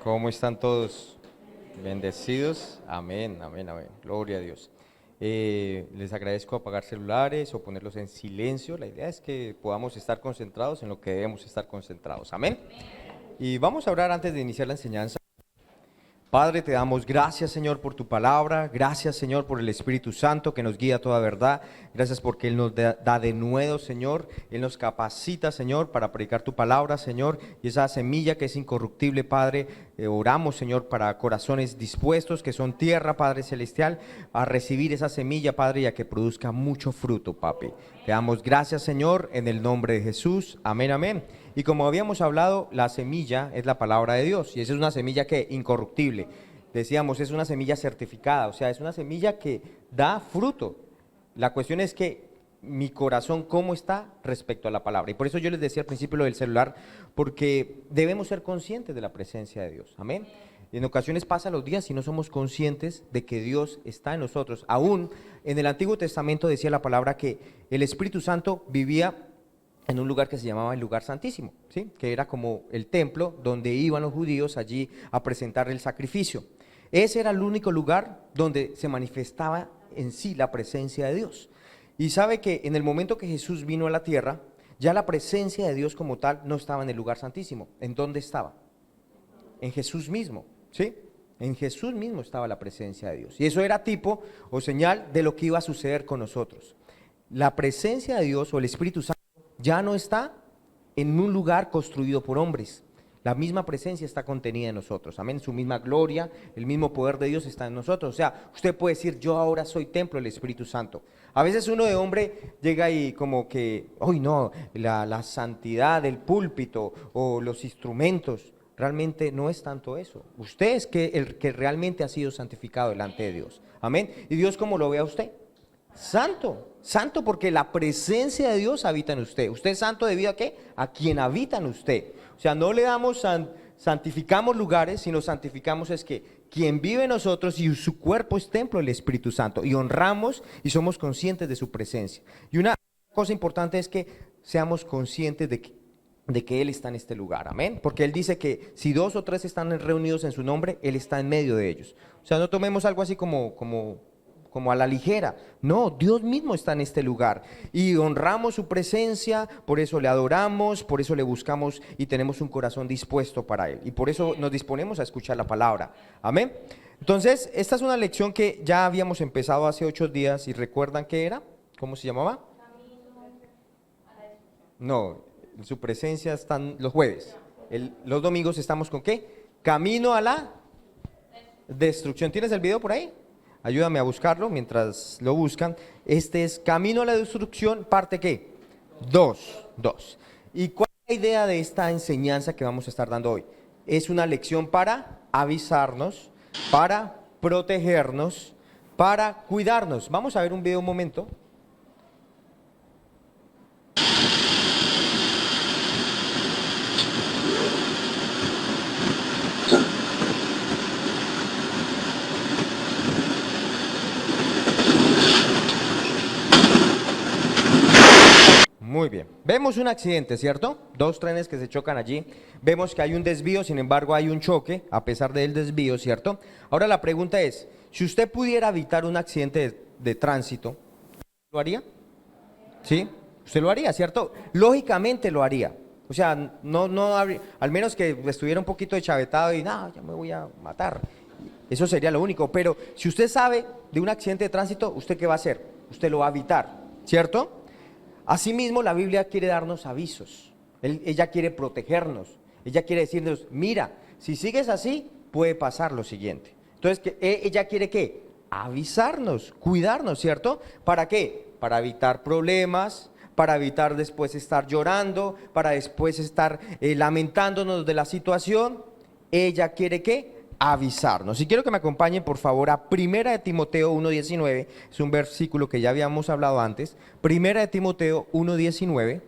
¿Cómo están todos? Bendecidos. Amén, amén, amén. Gloria a Dios. Les agradezco apagar celulares o ponerlos en silencio. La idea es que podamos estar concentrados en lo que debemos estar concentrados. Amén. Y vamos a orar antes de iniciar la enseñanza. Padre, te damos gracias, Señor, por tu palabra. Gracias, Señor, por el Espíritu Santo que nos guía a toda verdad. Gracias porque Él nos da de nuevo, Señor. Él nos capacita, Señor, para predicar tu palabra, Señor. Y esa semilla que es incorruptible, Padre, oramos, Señor, para corazones dispuestos, que son tierra, Padre Celestial, a recibir esa semilla, Padre, y a que produzca mucho fruto, Papi. Te damos gracias, Señor, en el nombre de Jesús. Amén, amén. Y como habíamos hablado, la semilla es la palabra de Dios, y esa es una semilla que incorruptible. Decíamos, es una semilla certificada, o sea, es una semilla que da fruto. La cuestión es que mi corazón, ¿cómo está respecto a la palabra? Y por eso yo les decía al principio lo del celular, porque debemos ser conscientes de la presencia de Dios. Amén. En ocasiones pasan los días y no somos conscientes de que Dios está en nosotros. Aún en el Antiguo Testamento decía la palabra que el Espíritu Santo vivía en un lugar que se llamaba el lugar santísimo, ¿sí? Que era como el templo donde iban los judíos allí a presentar el sacrificio. Ese era el único lugar donde se manifestaba en sí la presencia de Dios. Y sabe que en el momento que Jesús vino a la tierra, ya la presencia de Dios como tal no estaba en el lugar santísimo. ¿En dónde estaba? En Jesús mismo, ¿sí? En Jesús mismo estaba la presencia de Dios. Y eso era tipo o señal de lo que iba a suceder con nosotros. La presencia de Dios o el Espíritu Santo ya no está en un lugar construido por hombres. La misma presencia está contenida en nosotros. Amén. Su misma gloria, el mismo poder de Dios está en nosotros. O sea, usted puede decir, yo ahora soy templo del Espíritu Santo. A veces uno de hombre llega y como que, uy no, la santidad del púlpito o los instrumentos. Realmente no es tanto eso. Usted es el que realmente ha sido santificado delante de Dios. Amén. ¿Y Dios cómo lo ve a usted? Santo, santo porque la presencia de Dios habita en usted. ¿Usted es santo debido a qué? A quien habita en usted. O sea, no le damos, santificamos lugares, sino santificamos es que quien vive en nosotros y su cuerpo es templo del Espíritu Santo. Y honramos y somos conscientes de su presencia. Y una cosa importante es que seamos conscientes de que Él está en este lugar, amén. Porque Él dice que si 2 o 3 están reunidos en su nombre, Él está en medio de ellos. O sea, no tomemos algo así como a la ligera. No, Dios mismo está en este lugar y honramos su presencia, por eso le adoramos, por eso le buscamos y tenemos un corazón dispuesto para Él. Y por eso nos disponemos a escuchar la palabra. Amén. Entonces, esta es una lección que ya habíamos empezado hace 8 días y ¿recuerdan qué era? ¿Cómo se llamaba? No, en su presencia están los jueves. Los domingos estamos con ¿qué? Camino a la destrucción. ¿Tienes el video por ahí? Ayúdame a buscarlo mientras lo buscan. Este es Camino a la Destrucción, parte ¿qué? 2. ¿Y cuál es la idea de esta enseñanza que vamos a estar dando hoy? Es una lección para avisarnos, para protegernos, para cuidarnos. Vamos a ver un video un momento. Muy bien, vemos un accidente, ¿cierto? 2 trenes que se chocan allí, vemos que hay un desvío, sin embargo hay un choque, a pesar del desvío, ¿cierto? Ahora la pregunta es, si usted pudiera evitar un accidente de tránsito, ¿lo haría? ¿Sí? Usted lo haría, ¿cierto? Lógicamente lo haría, o sea, no habría, al menos que estuviera un poquito deschavetado y, no, ya me voy a matar, eso sería lo único, pero si usted sabe de un accidente de tránsito, ¿usted qué va a hacer? Usted lo va a evitar, ¿cierto? Asimismo, la Biblia quiere darnos avisos, ella quiere protegernos, ella quiere decirnos, mira, si sigues así, puede pasar lo siguiente. Entonces, ella quiere ¿qué? Avisarnos, cuidarnos, ¿cierto? ¿Para qué? Para evitar problemas, para evitar después estar llorando, para después estar lamentándonos de la situación. Ella quiere ¿qué? Avisarnos. Y quiero que me acompañen por favor a 1 de Timoteo 1:19, es un versículo que ya habíamos hablado antes. 1 de Timoteo 1:19,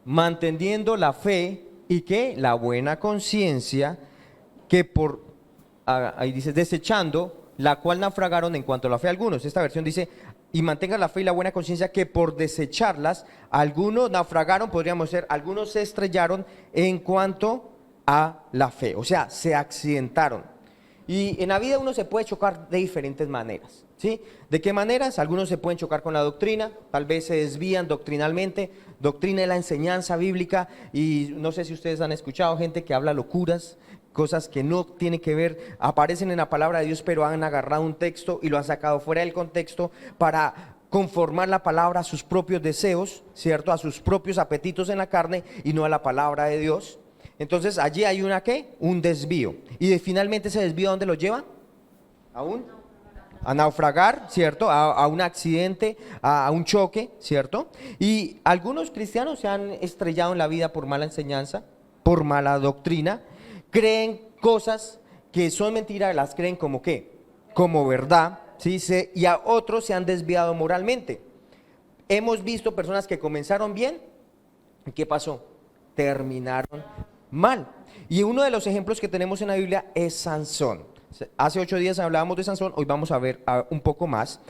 manteniendo la fe y que la buena conciencia, que ahí dice, desechando, la cual naufragaron en cuanto a la fe algunos. Esta versión dice, y mantengan la fe y la buena conciencia, que por desecharlas, algunos naufragaron, podríamos ser, algunos se estrellaron en cuanto a la fe, o sea, se accidentaron. Y en la vida uno se puede chocar de diferentes maneras, ¿sí? ¿De qué maneras? Algunos se pueden chocar con la doctrina, tal vez se desvían doctrinalmente. Doctrina es la enseñanza bíblica, y no sé si ustedes han escuchado gente que habla locuras, cosas que no tienen que ver, aparecen en la palabra de Dios, pero han agarrado un texto y lo han sacado fuera del contexto para conformar la palabra a sus propios deseos, ¿cierto? A sus propios apetitos en la carne y no a la palabra de Dios. Entonces allí hay una ¿qué? Un desvío. Y finalmente ese desvío, ¿a dónde lo lleva? A naufragar, ¿cierto? A un accidente, a un choque, ¿cierto? Y algunos cristianos se han estrellado en la vida por mala enseñanza, por mala doctrina, creen cosas que son mentiras, las creen como ¿qué? Como verdad, ¿sí? Y a otros se han desviado moralmente. Hemos visto personas que comenzaron bien, ¿y qué pasó? Terminaron mal. Y uno de los ejemplos que tenemos en la Biblia es Sansón. Hace 8 días hablábamos de Sansón, hoy vamos a ver un poco más.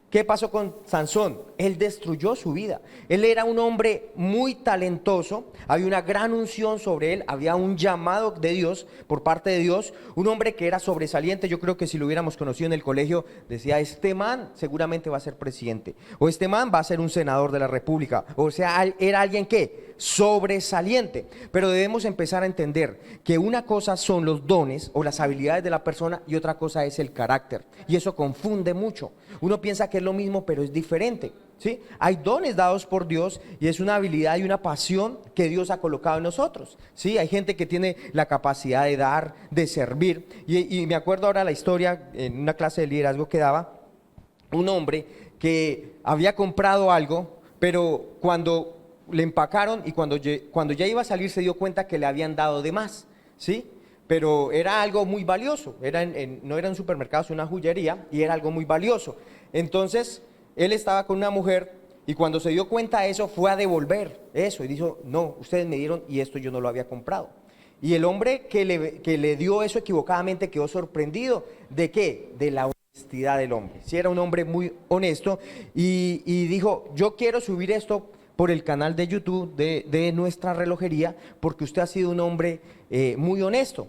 ¿Qué pasó con Sansón? Él destruyó su vida. Él era un hombre muy talentoso, había una gran unción sobre él, había un llamado de Dios, por parte de Dios, un hombre que era sobresaliente. Yo creo que si lo hubiéramos conocido en el colegio, decía, este man seguramente va a ser presidente, o este man va a ser un senador de la república, o sea, era alguien que sobresaliente. Pero debemos empezar a entender que una cosa son los dones o las habilidades de la persona y otra cosa es el carácter, y eso confunde mucho. Uno piensa que es lo mismo, pero es diferente, ¿sí? Hay dones dados por Dios y es una habilidad y una pasión que Dios ha colocado en nosotros, ¿sí? Hay gente que tiene la capacidad de dar, de servir, y me acuerdo ahora la historia en una clase de liderazgo que daba un hombre que había comprado algo, pero cuando le empacaron y cuando ya iba a salir se dio cuenta que le habían dado de más, ¿sí? Pero era algo muy valioso, no era un supermercado, sino una joyería, y era algo muy valioso. Entonces, él estaba con una mujer y cuando se dio cuenta de eso, fue a devolver eso y dijo, no, ustedes me dieron y esto yo no lo había comprado. Y el hombre que le dio eso equivocadamente quedó sorprendido. ¿De qué? De la honestidad del hombre. Si era un hombre muy honesto y dijo, yo quiero subir esto por el canal de YouTube de nuestra relojería porque usted ha sido un hombre muy honesto.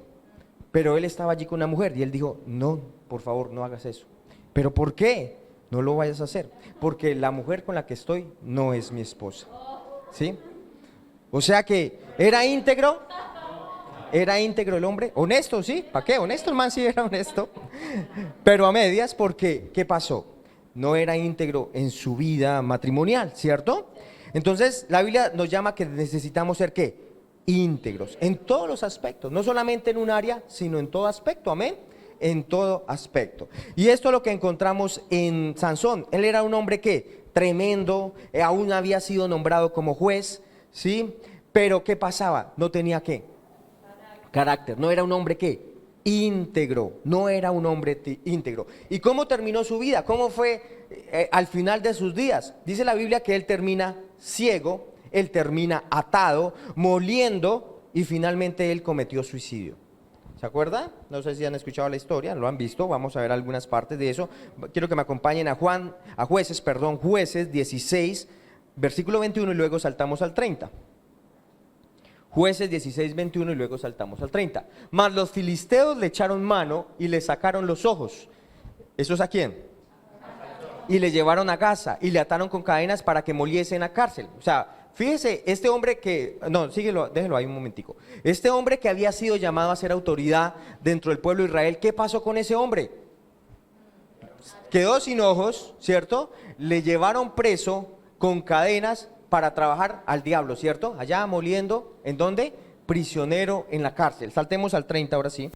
Pero él estaba allí con una mujer y él dijo, no, por favor, no hagas eso. ¿Pero por qué? No lo vayas a hacer. Porque la mujer con la que estoy no es mi esposa, ¿sí? O sea que era íntegro el hombre, honesto, ¿sí? ¿Para qué? Honesto, el man sí era honesto. Pero a medias, porque ¿qué pasó? No era íntegro en su vida matrimonial, ¿cierto? Entonces la Biblia nos llama que necesitamos ser ¿qué? Íntegros en todos los aspectos, no solamente en un área, sino en todo aspecto, amén, en todo aspecto. Y esto es lo que encontramos en Sansón. Él era un hombre que tremendo, aún había sido nombrado como juez, ¿sí? Pero ¿qué pasaba? No tenía ¿qué? Carácter, no era un hombre ¿qué? Íntegro, no era un hombre íntegro. ¿Y cómo terminó su vida? ¿Cómo fue al final de sus días? Dice la Biblia que él termina ciego, él termina atado, moliendo y finalmente él cometió suicidio. ¿Se acuerdan? No sé si han escuchado la historia, lo han visto, vamos a ver algunas partes de eso. Quiero que me acompañen a Jueces 16, versículo 21 y luego saltamos al 30. Jueces 16, 21 y luego saltamos al 30. Mas los filisteos le echaron mano y le sacaron los ojos. ¿Eso es a quién? Y le llevaron a Gaza y le ataron con cadenas para que moliese en la cárcel. O sea, fíjese, este hombre que, no, síguelo, déjelo ahí un momentico. Este hombre que había sido llamado a ser autoridad dentro del pueblo de Israel, ¿qué pasó con ese hombre? Quedó sin ojos, ¿cierto? Le llevaron preso con cadenas para trabajar al diablo, ¿cierto? Allá moliendo, ¿en dónde? Prisionero en la cárcel. Saltemos al 30 ahora sí.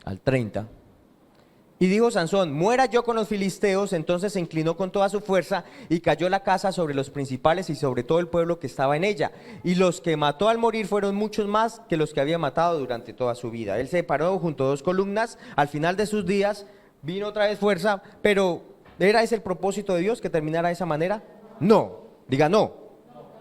Al 30. Y dijo Sansón, muera yo con los filisteos. Entonces se inclinó con toda su fuerza y cayó la casa sobre los principales y sobre todo el pueblo que estaba en ella. Y los que mató al morir fueron muchos más que los que había matado durante toda su vida. Él se paró junto a 2 columnas, al final de sus días vino otra vez fuerza, pero ¿era ese el propósito de Dios que terminara de esa manera? No, diga no,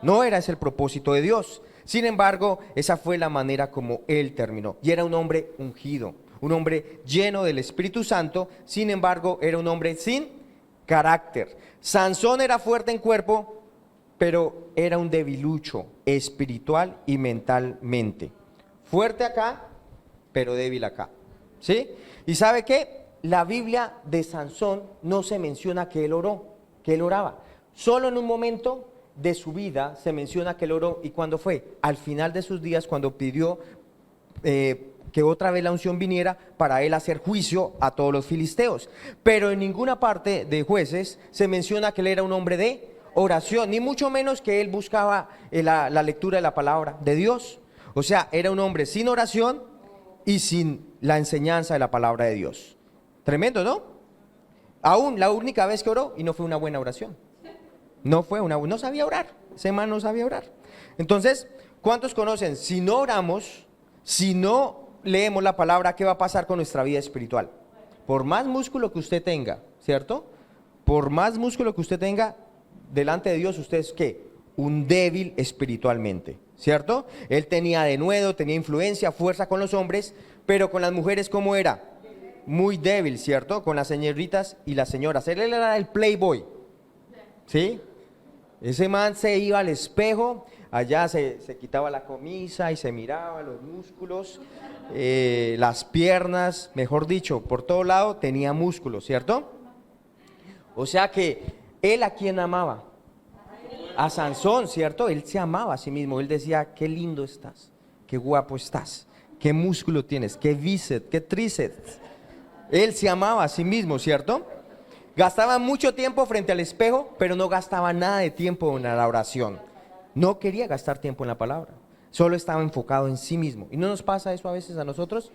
no era ese el propósito de Dios. Sin embargo, esa fue la manera como él terminó. Y era un hombre ungido, un hombre lleno del Espíritu Santo, sin embargo era un hombre sin carácter. Sansón era fuerte en cuerpo, pero era un debilucho espiritual y mentalmente. Fuerte acá, pero débil acá, ¿sí? ¿Y sabe qué? La Biblia de Sansón no se menciona que él oró, que él oraba. Solo en un momento de su vida se menciona que él oró. ¿Y cuándo fue? Al final de sus días, cuando pidió que otra vez la unción viniera para él hacer juicio a todos los filisteos. Pero en ninguna parte de Jueces se menciona que él era un hombre de oración, ni mucho menos que él buscaba la lectura de la palabra de Dios. O sea, era un hombre sin oración y sin la enseñanza de la palabra de Dios. Tremendo, ¿no? Aún la única vez que oró, y no fue una buena oración. No sabía orar. Ese man no sabía orar. Entonces, ¿cuántos conocen? Si no oramos, si no leemos la palabra, ¿qué va a pasar con nuestra vida espiritual? Por más músculo que usted tenga, ¿cierto? Por más músculo que usted tenga, delante de Dios, usted es ¿qué? Un débil espiritualmente, ¿cierto? Él tenía denuedo, tenía influencia, fuerza con los hombres, pero con las mujeres, ¿cómo era? Muy débil, ¿cierto? Con las señoritas y las señoras. Él era el playboy, ¿sí? Ese man se iba al espejo, allá se quitaba la camisa y se miraba los músculos, las piernas, mejor dicho, por todo lado tenía músculos, ¿cierto? O sea que él a quién amaba, a Sansón, ¿cierto? Él se amaba a sí mismo, él decía, qué lindo estás, qué guapo estás, qué músculo tienes, qué bíceps, qué tríceps. Él se amaba a sí mismo, ¿cierto? Gastaba mucho tiempo frente al espejo, pero no gastaba nada de tiempo en la oración. No quería gastar tiempo en la palabra, solo estaba enfocado en sí mismo. ¿Y no nos pasa eso a veces a nosotros?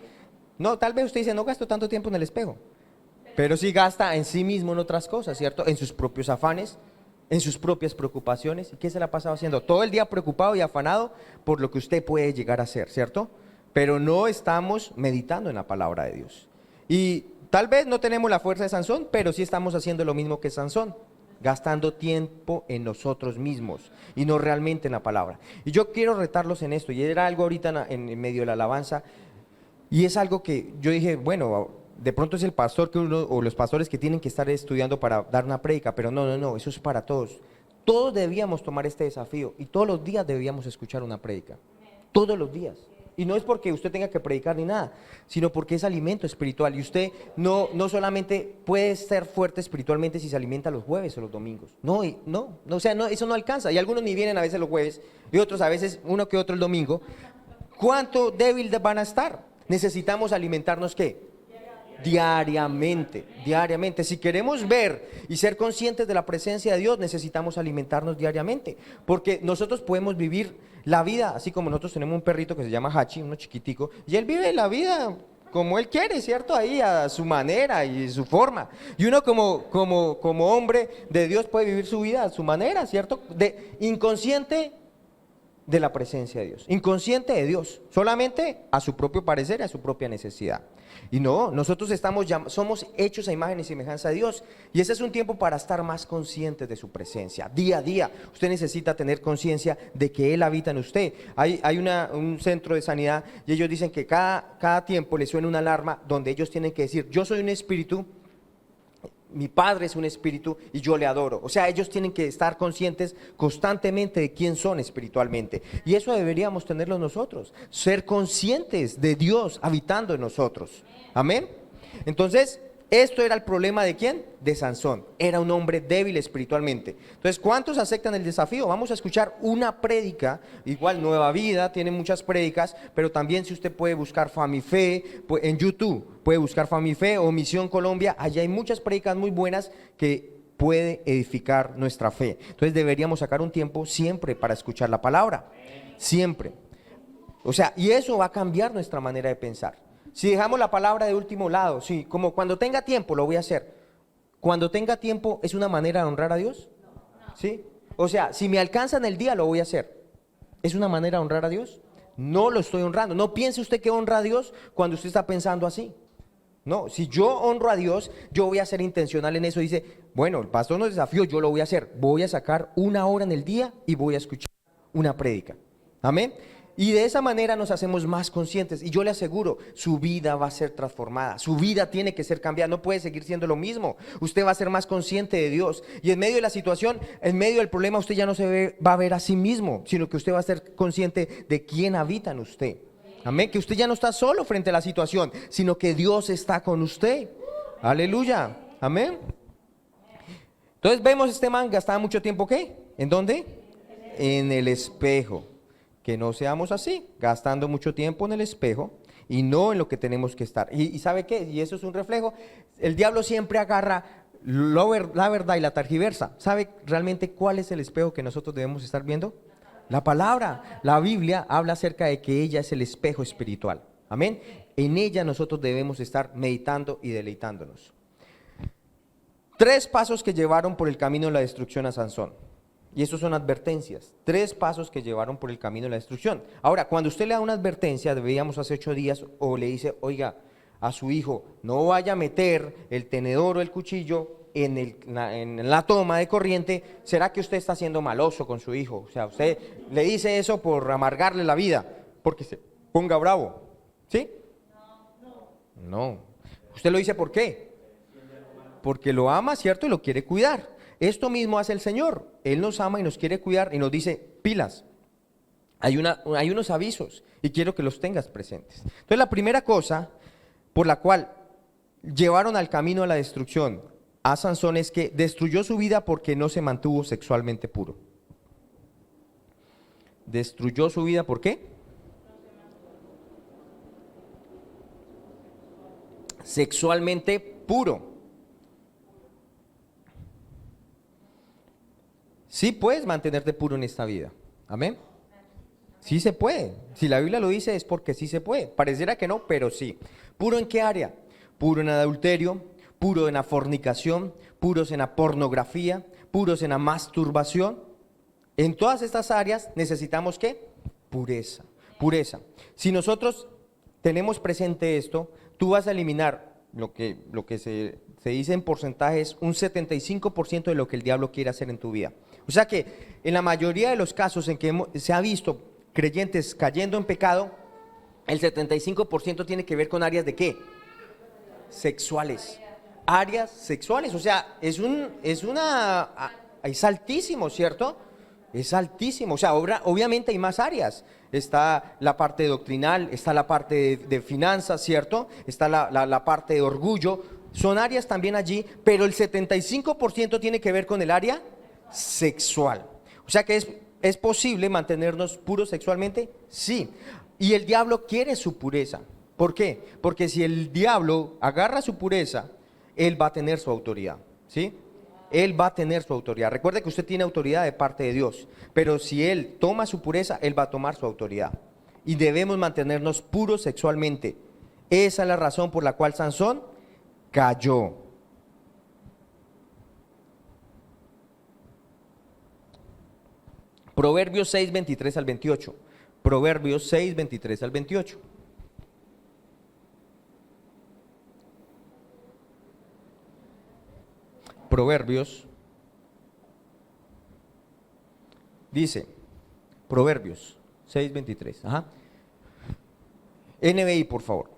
No, tal vez usted dice, no gasto tanto tiempo en el espejo, pero sí gasta en sí mismo en otras cosas, ¿cierto? En sus propios afanes, en sus propias preocupaciones. ¿Y qué se la ha pasado haciendo? Todo el día preocupado y afanado por lo que usted puede llegar a hacer, ¿cierto? Pero no estamos meditando en la palabra de Dios. Y tal vez no tenemos la fuerza de Sansón, pero sí estamos haciendo lo mismo que Sansón, gastando tiempo en nosotros mismos y no realmente en la palabra. Y yo quiero retarlos en esto, y era algo ahorita en medio de la alabanza, y es algo que yo dije, bueno, de pronto es el pastor que uno, o los pastores que tienen que estar estudiando para dar una prédica, pero no, eso es para todos. Todos debíamos tomar este desafío y todos los días debíamos escuchar una prédica, todos los días. Y no es porque usted tenga que predicar ni nada, sino porque es alimento espiritual. Y usted no solamente puede ser fuerte espiritualmente si se alimenta los jueves o los domingos. O sea, eso no alcanza. Y algunos ni vienen a veces los jueves, y otros a veces uno que otro el domingo. ¿Cuánto débil van a estar? Necesitamos alimentarnos, ¿qué? Diariamente. Si queremos ver y ser conscientes de la presencia de Dios, necesitamos alimentarnos diariamente, porque nosotros podemos vivir la vida, así como nosotros tenemos un perrito que se llama Hachi, uno chiquitico, y él vive la vida como él quiere, ¿cierto? Ahí a su manera y su forma. Y uno como hombre de Dios puede vivir su vida a su manera, ¿cierto? Inconsciente de la presencia de Dios, inconsciente de Dios, solamente a su propio parecer y a su propia necesidad. Y no, nosotros somos hechos a imagen y semejanza de Dios, y ese es un tiempo para estar más conscientes de su presencia, día a día. Usted necesita tener conciencia de que Él habita en usted. Hay un centro de sanidad, y ellos dicen que cada tiempo les suena una alarma donde ellos tienen que decir, yo soy un espíritu, mi Padre es un espíritu y yo le adoro. O sea, ellos tienen que estar conscientes constantemente de quién son espiritualmente. Y eso deberíamos tenerlo nosotros, ser conscientes de Dios habitando en nosotros. Amén. Entonces, esto era el problema de ¿quién? De Sansón. Era un hombre débil espiritualmente. Entonces, ¿cuántos aceptan el desafío? Vamos a escuchar una prédica, igual Nueva Vida, tiene muchas prédicas, pero también si usted puede buscar Famife, en YouTube, puede buscar Famife o Misión Colombia, allá hay muchas prédicas muy buenas que puede edificar nuestra fe. Entonces deberíamos sacar un tiempo siempre para escuchar la palabra, siempre. O sea, y eso va a cambiar nuestra manera de pensar. Si dejamos la palabra de último lado, sí, como cuando tenga tiempo lo voy a hacer. Cuando tenga tiempo, ¿es una manera de honrar a Dios? ¿Sí? O sea, si me alcanza en el día lo voy a hacer. ¿Es una manera de honrar a Dios? No lo estoy honrando. No piense usted que honra a Dios cuando usted está pensando así. No, si yo honro a Dios, yo voy a ser intencional en eso. Dice, bueno, el pastor nos desafió, yo lo voy a hacer. Voy a sacar una hora en el día y voy a escuchar una prédica. Amén. Y de esa manera nos hacemos más conscientes. Y yo le aseguro, su vida va a ser transformada. Su vida tiene que ser cambiada. No puede seguir siendo lo mismo. Usted va a ser más consciente de Dios. Y en medio de la situación, en medio del problema, usted ya no va a ver a sí mismo, sino que usted va a ser consciente de quién habita en usted. Amén. Que usted ya no está solo frente a la situación, sino que Dios está con usted. Aleluya. Amén. Entonces vemos este man gastaba mucho tiempo, ¿qué? ¿En dónde? En el espejo. Que no seamos así, gastando mucho tiempo en el espejo y no en lo que tenemos que estar. ¿Y sabe qué? Y eso es un reflejo. El diablo siempre agarra la verdad y la tergiversa. ¿Sabe realmente cuál es el espejo que nosotros debemos estar viendo? La palabra. La Biblia habla acerca de que ella es el espejo espiritual. Amén. En ella nosotros debemos estar meditando y deleitándonos. 3 pasos que llevaron por el camino de la destrucción a Sansón. Y eso son advertencias, 3 pasos que llevaron por el camino de la destrucción. Ahora, cuando usted le da una advertencia, veíamos hace 8 días, o le dice, oiga, a su hijo, no vaya a meter el tenedor o el cuchillo en la toma de corriente, ¿será que usted está siendo maloso con su hijo? O sea, usted le dice eso por amargarle la vida, porque se ponga bravo, ¿sí? No. ¿Usted lo dice por qué? Porque lo ama, ¿cierto? Y lo quiere cuidar. Esto mismo hace el Señor. Él nos ama y nos quiere cuidar y nos dice, pilas, hay unos avisos y quiero que los tengas presentes. Entonces la primera cosa por la cual llevaron al camino a la destrucción a Sansón es que destruyó su vida porque no se mantuvo sexualmente puro. ¿Destruyó su vida por qué? Sexualmente puro. Sí puedes mantenerte puro en esta vida. Amén. Sí se puede. Si la Biblia lo dice es porque sí se puede. Pareciera que no, pero sí. ¿Puro en qué área? Puro en el adulterio, puro en la fornicación, puros en la pornografía, puros en la masturbación. En todas estas áreas necesitamos ¿qué? Pureza. Pureza. Si nosotros tenemos presente esto, tú vas a eliminar lo que se dice en porcentajes, un 75% de lo que el diablo quiere hacer en tu vida. O sea que en la mayoría de los casos en que se ha visto creyentes cayendo en pecado, el 75% tiene que ver con áreas de ¿qué? Sexuales. Áreas sexuales, o sea, es altísimo, ¿cierto? Es altísimo, o sea, obviamente hay más áreas. Está la parte doctrinal, está la parte de finanzas, ¿cierto? Está la parte de orgullo. Son áreas también allí, pero el 75% tiene que ver con el área sexual. O sea que ¿es posible mantenernos puros sexualmente? Sí. Y el diablo quiere su pureza. ¿Por qué? Porque si el diablo agarra su pureza, él va a tener su autoridad, ¿sí? Él va a tener su autoridad. Recuerde que usted tiene autoridad de parte de Dios, pero si él toma su pureza, él va a tomar su autoridad. Y debemos mantenernos puros sexualmente. Esa es la razón por la cual Sansón cayó. Proverbios 6, 23 al 28. Proverbios 6, 23 al 28. Proverbios. Dice, Proverbios 6, 23. Ajá. NBI, por favor.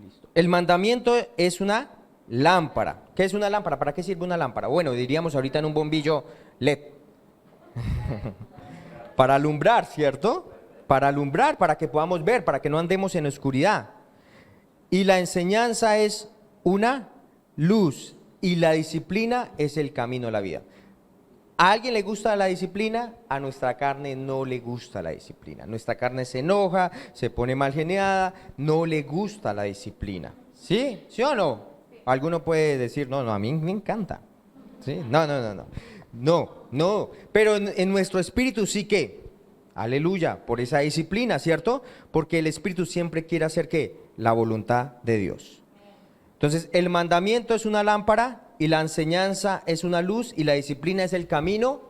Listo. El mandamiento es una lámpara. ¿Qué es una lámpara? ¿Para qué sirve una lámpara? Bueno, diríamos ahorita en un bombillo LED. Para alumbrar, ¿cierto? Para alumbrar, para que podamos ver, para que no andemos en oscuridad. Y la enseñanza es una luz y la disciplina es el camino a la vida. ¿A alguien le gusta la disciplina? A nuestra carne no le gusta la disciplina. Nuestra carne se enoja, se pone mal geniada, no le gusta la disciplina. ¿Sí? ¿Sí o no? Alguno puede decir, no, a mí me encanta. ¿Sí? No, pero en nuestro espíritu sí que, aleluya, por esa disciplina, ¿cierto? Porque el espíritu siempre quiere hacer ¿qué? La voluntad de Dios. Entonces, el mandamiento es una lámpara y la enseñanza es una luz y la disciplina es el camino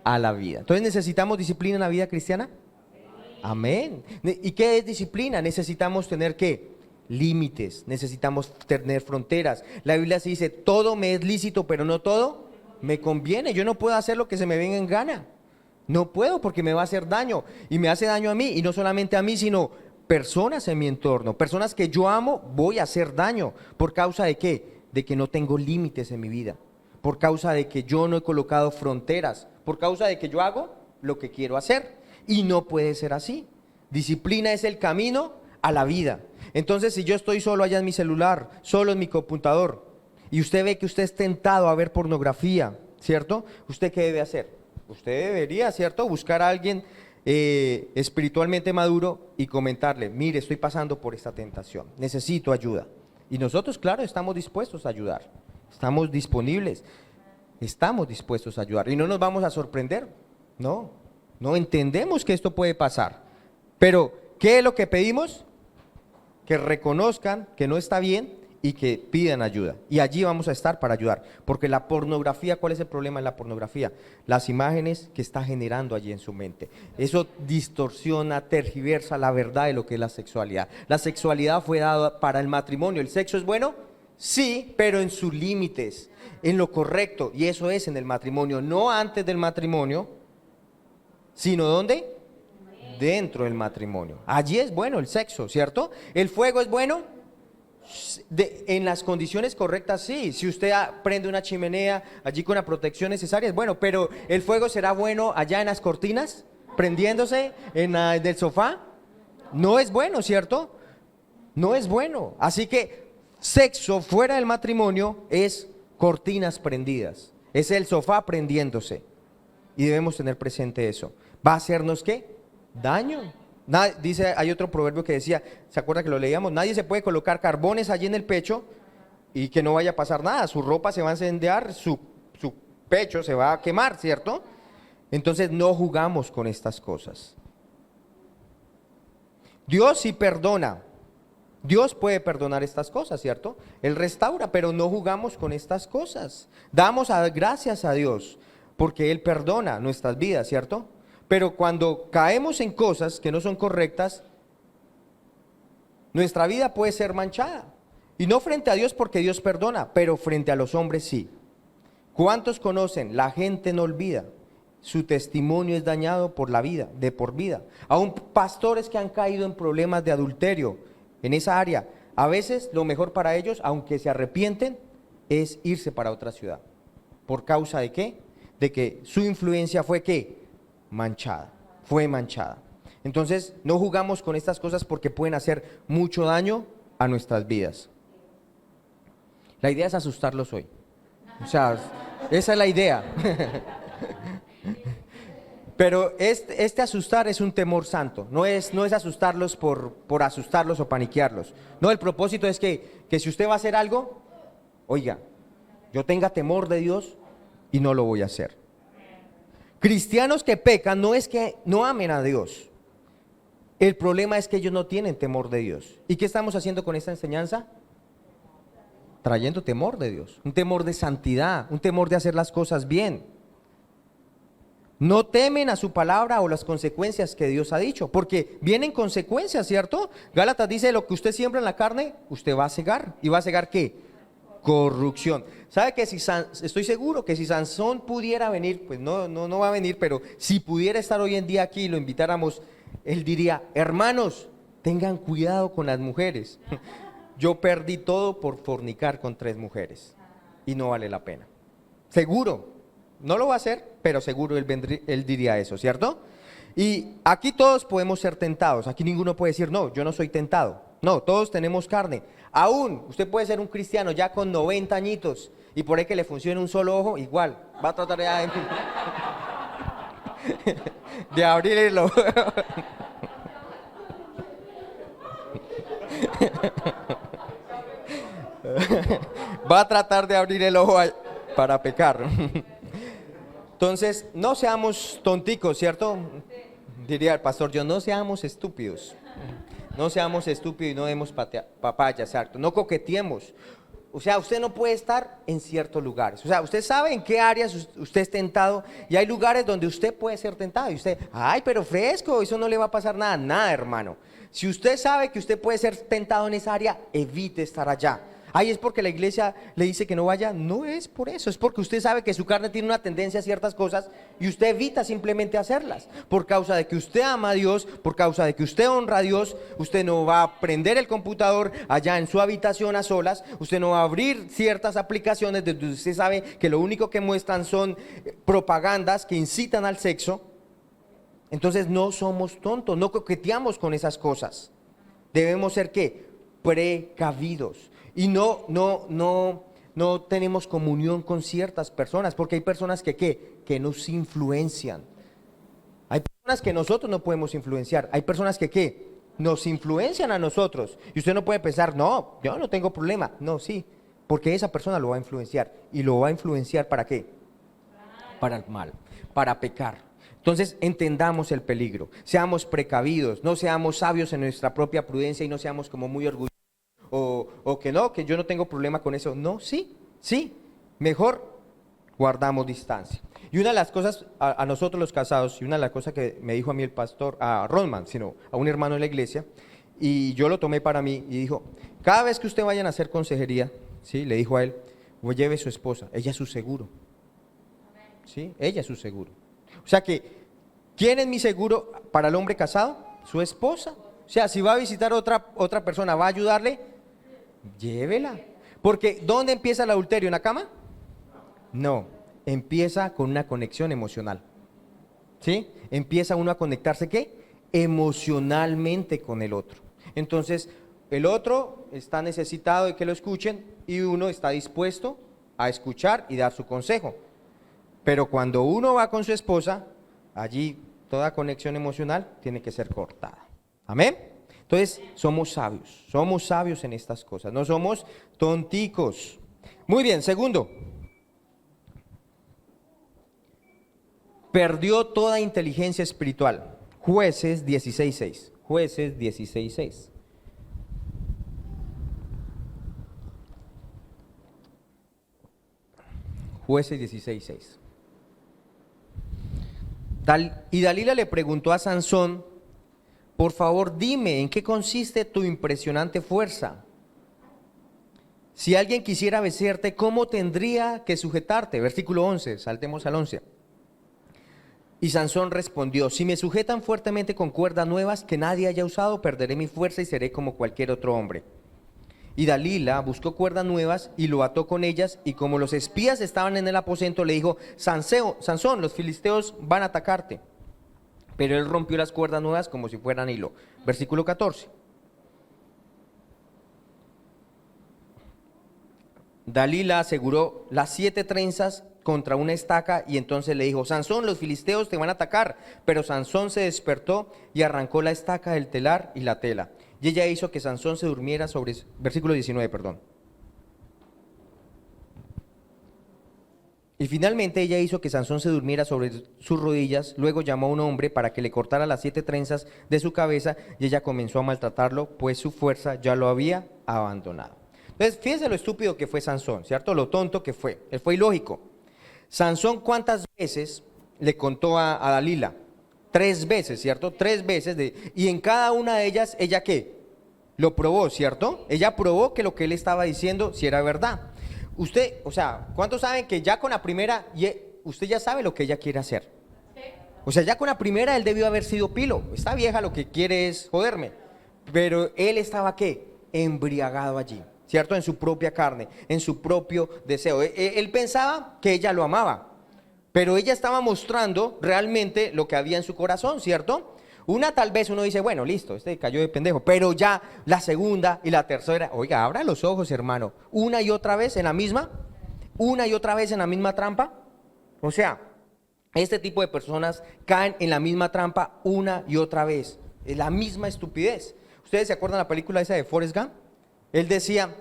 a la vida. Entonces, ¿necesitamos disciplina en la vida cristiana? Amén. ¿Y qué es disciplina? Necesitamos tener ¿qué? Límites, necesitamos tener fronteras. La Biblia se dice, todo me es lícito, pero no todo me conviene. Yo no puedo hacer lo que se me venga en gana. No puedo porque me va a hacer daño y me hace daño a mí y no solamente a mí, sino personas en mi entorno, personas que yo amo, voy a hacer daño. ¿Por causa de qué? De que no tengo límites en mi vida, por causa de que yo no he colocado fronteras, por causa de que yo hago lo que quiero hacer y no puede ser así. Disciplina es el camino a la vida. Entonces, si yo estoy solo allá en mi celular, solo en mi computador, y usted ve que usted es tentado a ver pornografía, ¿cierto? ¿Usted qué debe hacer? Usted debería, ¿cierto?, buscar a alguien espiritualmente maduro y comentarle, mire, estoy pasando por esta tentación, necesito ayuda. Y nosotros, claro, estamos dispuestos a ayudar, estamos disponibles, estamos dispuestos a ayudar y no nos vamos a sorprender, no entendemos que esto puede pasar. Pero, ¿qué es lo que pedimos? Que reconozcan que no está bien y que pidan ayuda. Y allí vamos a estar para ayudar. Porque la pornografía, ¿cuál es el problema en la pornografía? Las imágenes que está generando allí en su mente. Eso distorsiona, tergiversa la verdad de lo que es la sexualidad. La sexualidad fue dada para el matrimonio. ¿El sexo es bueno? Sí, pero en sus límites, en lo correcto. Y eso es en el matrimonio, no antes del matrimonio, sino ¿dónde? Dentro del matrimonio. Allí es bueno el sexo, ¿cierto? ¿El fuego es bueno? En las condiciones correctas, sí. Si usted prende una chimenea allí con la protección necesaria, es bueno. Pero ¿el fuego será bueno allá en las cortinas, prendiéndose en el sofá? No es bueno, ¿cierto? No es bueno. Así que sexo fuera del matrimonio es cortinas prendidas, es el sofá prendiéndose. Y debemos tener presente eso. ¿Va a hacernos qué? Daño. Dice, hay otro proverbio que decía, ¿se acuerda que lo leíamos? Nadie se puede colocar carbones allí en el pecho y que no vaya a pasar nada. Su ropa se va a incendiar, su pecho se va a quemar, ¿cierto? Entonces no jugamos con estas cosas. Dios sí perdona. Dios puede perdonar estas cosas, ¿cierto? Él restaura, pero no jugamos con estas cosas. Damos gracias a Dios porque Él perdona nuestras vidas, ¿cierto? Pero cuando caemos en cosas que no son correctas, nuestra vida puede ser manchada. Y no frente a Dios porque Dios perdona, pero frente a los hombres sí. ¿Cuántos conocen? La gente no olvida. Su testimonio es dañado por la vida, de por vida. Aún pastores que han caído en problemas de adulterio en esa área, a veces lo mejor para ellos, aunque se arrepienten, es irse para otra ciudad. ¿Por causa de qué? De que su influencia fue ¿qué? Manchada, fue manchada. Entonces no jugamos con estas cosas porque pueden hacer mucho daño a nuestras vidas. La idea es asustarlos hoy. O sea, esa es la idea. Pero este asustar es un temor santo, no es asustarlos por asustarlos o paniquearlos. No, el propósito es que si usted va a hacer algo, oiga, yo tenga temor de Dios y no lo voy a hacer. Cristianos que pecan no es que no amen a Dios. El problema es que ellos no tienen temor de Dios. ¿Y qué estamos haciendo con esta enseñanza? Trayendo temor de Dios, un temor de santidad, un temor de hacer las cosas bien. No temen a su palabra o las consecuencias que Dios ha dicho, porque vienen consecuencias, ¿cierto? Gálatas dice, lo que usted siembra en la carne, usted va a cegar. ¿Y va a cegar qué? Corrupción. ¿Sabe que estoy seguro que si Sansón pudiera venir, pues no va a venir, pero si pudiera estar hoy en día aquí y lo invitáramos, él diría, hermanos, tengan cuidado con las mujeres. Yo perdí todo por fornicar con 3 mujeres y no vale la pena. Seguro, no lo va a hacer, pero seguro él diría eso, ¿cierto? Y aquí todos podemos ser tentados, aquí ninguno puede decir, no, yo no soy tentado. No, todos tenemos carne. Aún, usted puede ser un cristiano ya con 90 añitos y por ahí que le funcione un solo ojo, igual, va a tratar de abrir el ojo. Va a tratar de abrir el ojo para pecar. Entonces, no seamos tonticos, ¿cierto? Diría el pastor, no seamos estúpidos. No seamos estúpidos y no demos papaya, ¿cierto? No coqueteemos. O sea, usted no puede estar en ciertos lugares. O sea, usted sabe en qué áreas usted es tentado y hay lugares donde usted puede ser tentado. Y usted, ay, pero fresco, eso no le va a pasar nada. Nada, hermano. Si usted sabe que usted puede ser tentado en esa área, evite estar allá. Ay, es porque la iglesia le dice que no vaya. No es por eso, es porque usted sabe que su carne tiene una tendencia a ciertas cosas y usted evita simplemente hacerlas. Por causa de que usted ama a Dios, por causa de que usted honra a Dios, usted no va a prender el computador allá en su habitación a solas, usted no va a abrir ciertas aplicaciones donde usted sabe que lo único que muestran son propagandas que incitan al sexo. Entonces no somos tontos, no coqueteamos con esas cosas. Debemos ser ¿qué? Precavidos. Y no tenemos comunión con ciertas personas, porque hay personas que ¿qué? Que nos influencian. Hay personas que nosotros no podemos influenciar. Hay personas que ¿qué? Nos influencian a nosotros. Y usted no puede pensar, no, yo no tengo problema. No, sí, porque esa persona lo va a influenciar. ¿Y lo va a influenciar para qué? Para el mal, para pecar. Entonces entendamos el peligro, seamos precavidos, no seamos sabios en nuestra propia prudencia y no seamos como muy orgullosos o que no, que yo no tengo problema con eso. No, sí, mejor guardamos distancia. Y una de las cosas a nosotros los casados, y una de las cosas que me dijo a mí el pastor, a Rodman, sino a un hermano de la iglesia, y yo lo tomé para mí y dijo, cada vez que usted vayan a hacer consejería, ¿sí? Le dijo a él, pues lleve su esposa, ella es su seguro. ¿Sí? Ella es su seguro. O sea que, ¿quién es mi seguro para el hombre casado? Su esposa. O sea, si va a visitar otra persona, ¿va a ayudarle? Llévela. Porque ¿dónde empieza el adulterio? ¿En la cama? No, empieza con una conexión emocional. ¿Sí? Empieza uno a conectarse, ¿qué? Emocionalmente con el otro. Entonces, el otro está necesitado de que lo escuchen y uno está dispuesto a escuchar y dar su consejo. Pero cuando uno va con su esposa, allí toda conexión emocional tiene que ser cortada. Amén. Entonces, somos sabios en estas cosas, no somos tonticos. Muy bien, segundo, perdió toda inteligencia espiritual. Jueces 16:6. Jueces 16:6. Jueces 16:6. Y Dalila le preguntó a Sansón, por favor dime, ¿en qué consiste tu impresionante fuerza? Si alguien quisiera vencerte, ¿cómo tendría que sujetarte? Versículo 11, saltemos al 11. Y Sansón respondió, si me sujetan fuertemente con cuerdas nuevas que nadie haya usado, perderé mi fuerza y seré como cualquier otro hombre. Y Dalila buscó cuerdas nuevas y lo ató con ellas, y como los espías estaban en el aposento, le dijo, Sansón, los filisteos van a atacarte. Pero él rompió las cuerdas nuevas como si fueran hilo. Versículo 14. Dalila aseguró las 7 trenzas contra una estaca y entonces le dijo, Sansón, los filisteos te van a atacar. Pero Sansón se despertó y arrancó la estaca del telar y la tela. Y ella hizo que Sansón se durmiera sobre, versículo 19, perdón. Y finalmente ella hizo que Sansón se durmiera sobre sus rodillas, luego llamó a un hombre para que le cortara las 7 trenzas de su cabeza y ella comenzó a maltratarlo, pues su fuerza ya lo había abandonado. Entonces, fíjense lo estúpido que fue Sansón, ¿cierto? Lo tonto que fue, él fue ilógico. Sansón, ¿cuántas veces le contó a Dalila? 3 veces, ¿cierto? 3 veces, y en cada una de ellas, ¿ella qué? Lo probó, ¿cierto? Ella probó que lo que él estaba diciendo si era verdad. Usted, o sea, ¿cuántos saben que ya con la primera, usted ya sabe lo que ella quiere hacer? O sea, ya con la primera él debió haber sido pilo. Esta vieja lo que quiere es joderme. Pero él estaba, ¿qué? Embriagado allí, ¿cierto? En su propia carne, en su propio deseo. Él pensaba que ella lo amaba, pero ella estaba mostrando realmente lo que había en su corazón, ¿cierto? Una tal vez uno dice, bueno, listo, este cayó de pendejo, pero ya la segunda y la tercera, oiga, abra los ojos, hermano, una y otra vez en la misma trampa. O sea, este tipo de personas caen en la misma trampa una y otra vez, es la misma estupidez. ¿Ustedes se acuerdan de la película esa de Forrest Gump? Él decía,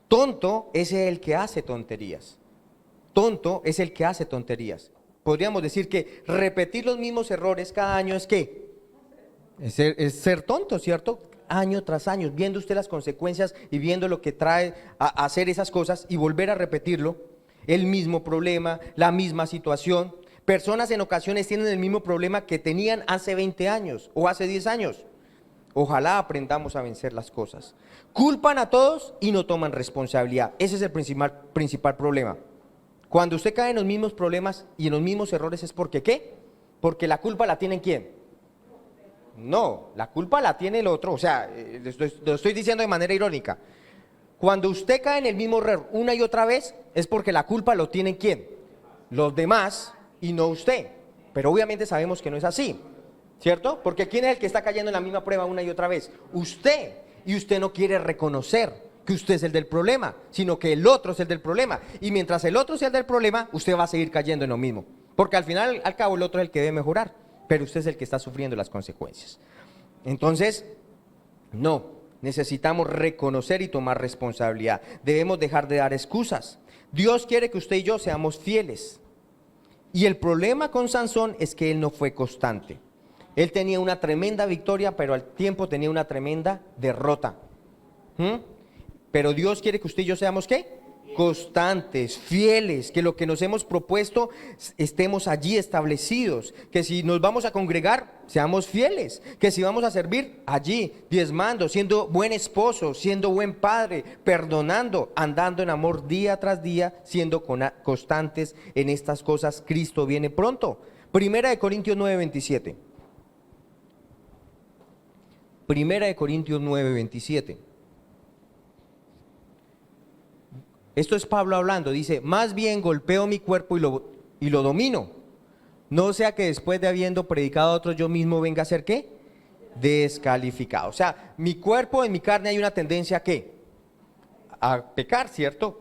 tonto es el que hace tonterías. Tonto es el que hace tonterías. Podríamos decir que repetir los mismos errores cada año es ¿qué? Es ser tonto, ¿cierto? Año tras año, viendo usted las consecuencias y viendo lo que trae a hacer esas cosas y volver a repetirlo. El mismo problema, la misma situación. Personas en ocasiones tienen el mismo problema que tenían hace 20 años o hace 10 años. Ojalá aprendamos a vencer las cosas. Culpan a todos y no toman responsabilidad. Ese es el principal problema. Cuando usted cae en los mismos problemas y en los mismos errores es porque ¿qué? Porque la culpa la tiene ¿quién? No, la culpa la tiene el otro. O sea, lo estoy diciendo de manera irónica. Cuando usted cae en el mismo error una y otra vez es porque la culpa lo tiene ¿quién? Los demás y no usted. Pero obviamente sabemos que no es así. ¿Cierto? Porque ¿quién es el que está cayendo en la misma prueba una y otra vez? Usted. Y usted no quiere reconocer que usted es el del problema, sino que el otro es el del problema. Y mientras el otro sea el del problema, usted va a seguir cayendo en lo mismo. Porque al final, al cabo, el otro es el que debe mejorar, pero usted es el que está sufriendo las consecuencias. Entonces, no, necesitamos reconocer y tomar responsabilidad. Debemos dejar de dar excusas. Dios quiere que usted y yo seamos fieles. Y el problema con Sansón es que él no fue constante. Él tenía una tremenda victoria, pero al tiempo tenía una tremenda derrota. Pero Dios quiere que usted y yo seamos ¿qué? Constantes, fieles, que lo que nos hemos propuesto estemos allí establecidos, que si nos vamos a congregar, seamos fieles, que si vamos a servir allí, diezmando, siendo buen esposo, siendo buen padre, perdonando, andando en amor día tras día, siendo constantes en estas cosas. Cristo viene pronto. Primera de Corintios 9:27. Primera de Corintios 9:27. Esto es Pablo hablando, dice, más bien golpeo mi cuerpo y lo domino, no sea que después de habiendo predicado a otros yo mismo venga a ser ¿qué? Descalificado. O sea, mi cuerpo, en mi carne hay una tendencia a ¿qué? A pecar, ¿cierto?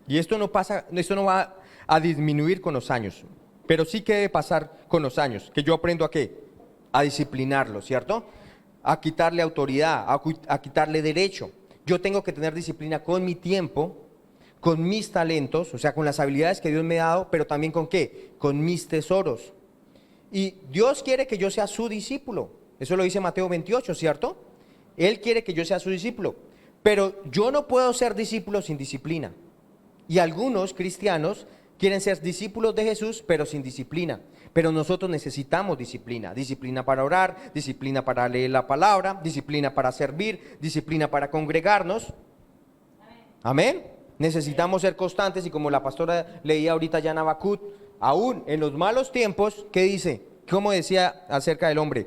Y esto no va a disminuir con los años, pero sí que debe pasar con los años, que yo aprendo a ¿qué? A disciplinarlo, ¿cierto? A quitarle autoridad, a quitarle derecho. Yo tengo que tener disciplina con mi tiempo, con mis talentos, o sea, con las habilidades que Dios me ha dado, pero también con ¿qué? Con mis tesoros. Y Dios quiere que yo sea su discípulo. Eso lo dice Mateo 28, ¿cierto? Él quiere que yo sea su discípulo. Pero yo no puedo ser discípulo sin disciplina. Y algunos cristianos quieren ser discípulos de Jesús, pero sin disciplina. Pero nosotros necesitamos disciplina. Disciplina para orar, disciplina para leer la palabra, disciplina para servir, disciplina para congregarnos. Amén. Necesitamos ser constantes y como la pastora leía ahorita ya en Habacuc, aún en los malos tiempos, ¿qué dice? ¿Cómo decía acerca del hombre?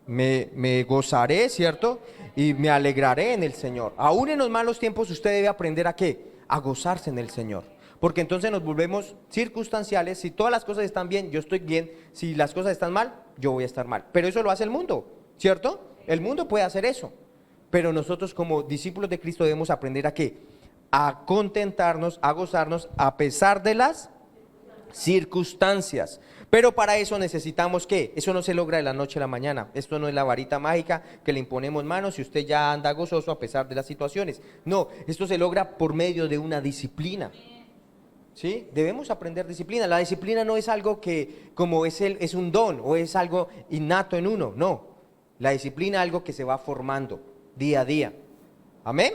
Me gozaré, ¿cierto? Y me alegraré en el Señor. Aún en los malos tiempos usted debe aprender ¿a qué? A gozarse en el Señor. Porque entonces nos volvemos circunstanciales. Si todas las cosas están bien, yo estoy bien. Si las cosas están mal, yo voy a estar mal. Pero eso lo hace el mundo, ¿cierto? El mundo puede hacer eso. Pero nosotros como discípulos de Cristo debemos aprender ¿a qué? A contentarnos, a gozarnos a pesar de las circunstancias. Pero para eso necesitamos ¿qué? Eso no se logra de la noche a la mañana. Esto no es la varita mágica que le imponemos manos y usted ya anda gozoso a pesar de las situaciones. No, esto se logra por medio de una disciplina. ¿Sí? Debemos aprender disciplina. La disciplina no es algo que como es un don o es algo innato en uno. No, la disciplina es algo que se va formando día a día. Amén.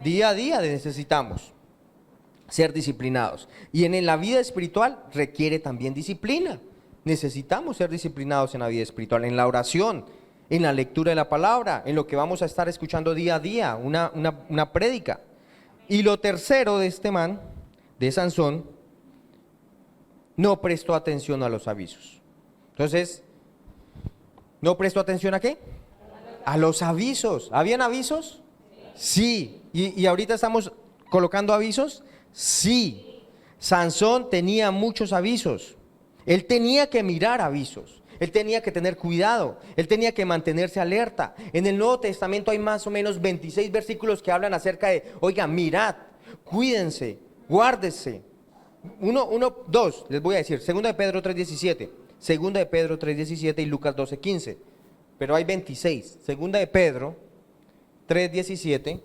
Día a día necesitamos ser disciplinados. Y en la vida espiritual requiere también disciplina. Necesitamos ser disciplinados en la vida espiritual, en la oración, en la lectura de la palabra, en lo que vamos a estar escuchando día a día, una prédica. Y lo tercero de este man, de Sansón, no prestó atención a los avisos. Entonces, ¿no prestó atención a qué? A los avisos. ¿Habían avisos? Sí. ¿Y ahorita estamos colocando avisos? Sí. Sansón tenía muchos avisos. Él tenía que mirar avisos. Él tenía que tener cuidado. Él tenía que mantenerse alerta. En el Nuevo Testamento hay más o menos 26 versículos que hablan acerca de, oiga, mirad, cuídense, guárdese. Dos, les voy a decir, 2 de Pedro 3:17, 2 de Pedro 3:17 y Lucas 12:15. Pero hay 26. 2 de Pedro 3:17.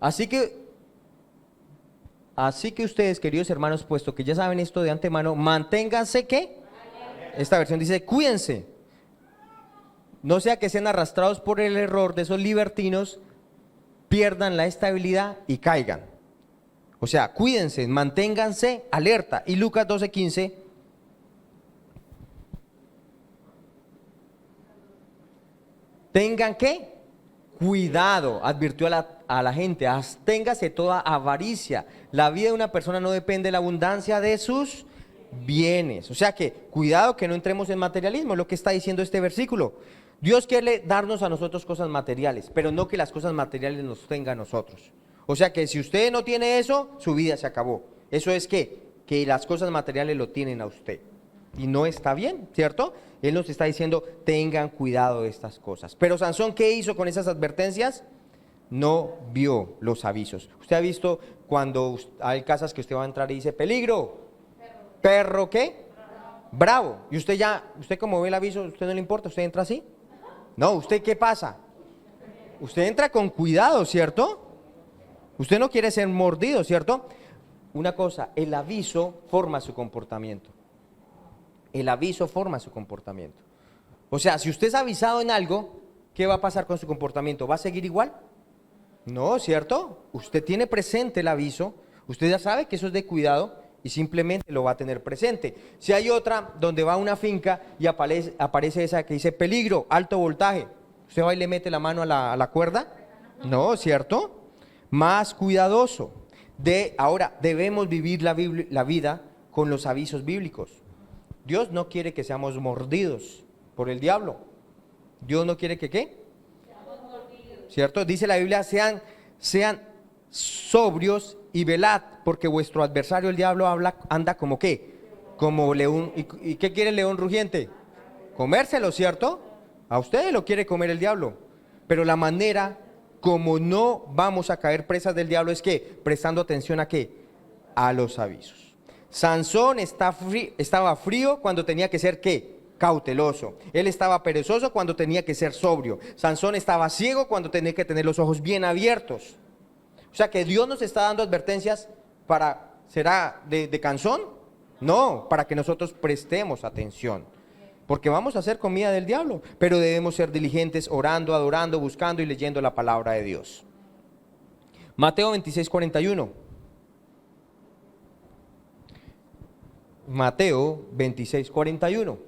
Así que ustedes, queridos hermanos, puesto que ya saben esto de antemano, manténganse ¿qué? Esta versión dice, cuídense. No sea que sean arrastrados por el error de esos libertinos, pierdan la estabilidad y caigan. O sea, cuídense, manténganse alerta. Y Lucas 12:15. Tengan ¿qué? Cuidado, advirtió a la gente, absténgase toda avaricia. La vida de una persona no depende de la abundancia de sus bienes. O sea que, cuidado que no entremos en materialismo, es lo que está diciendo este versículo. Dios quiere darnos a nosotros cosas materiales, pero no que las cosas materiales nos tengan a nosotros. O sea que si usted no tiene eso, su vida se acabó. Eso es que las cosas materiales lo tienen a usted. Y no está bien, ¿cierto? Él nos está diciendo, tengan cuidado de estas cosas. Pero Sansón, ¿qué hizo con esas advertencias? No vio los avisos. Usted ha visto cuando hay casas que usted va a entrar y dice, peligro. ¿Perro qué? Bravo. Y usted como ve el aviso, ¿usted no le importa? ¿Usted entra así? No, ¿usted qué pasa? Usted entra con cuidado, ¿cierto? Usted no quiere ser mordido, ¿cierto? Una cosa, el aviso forma su comportamiento. El aviso forma su comportamiento. O sea, si usted es avisado en algo, ¿qué va a pasar con su comportamiento? ¿Va a seguir igual? No, ¿cierto? Usted tiene presente el aviso, usted ya sabe que eso es de cuidado y simplemente lo va a tener presente. Si hay otra donde va a una finca y aparece esa que dice peligro, alto voltaje, ¿usted va y le mete la mano a la cuerda? No, ¿cierto? Más cuidadoso. Ahora, debemos vivir la vida con los avisos bíblicos. Dios no quiere que seamos mordidos por el diablo. Dios no quiere que ¿qué? ¿Cierto? Dice la Biblia, sean sobrios y velad, porque vuestro adversario el diablo anda como ¿qué? Como león. ¿Y qué quiere el león rugiente? Comérselo, ¿cierto? A ustedes lo quiere comer el diablo. Pero la manera como no vamos a caer presas del diablo es que prestando atención a ¿qué? A los avisos. Sansón estaba frío cuando tenía que ser ¿qué? Cauteloso. Él estaba perezoso cuando tenía que ser sobrio. Sansón estaba ciego cuando tenía que tener los ojos bien abiertos. O sea que Dios nos está dando advertencias ¿será de cansón? No, para que nosotros prestemos atención. Porque vamos a ser comida del diablo, pero debemos ser diligentes orando, adorando, buscando y leyendo la palabra de Dios. Mateo 26:41. Mateo 26:41.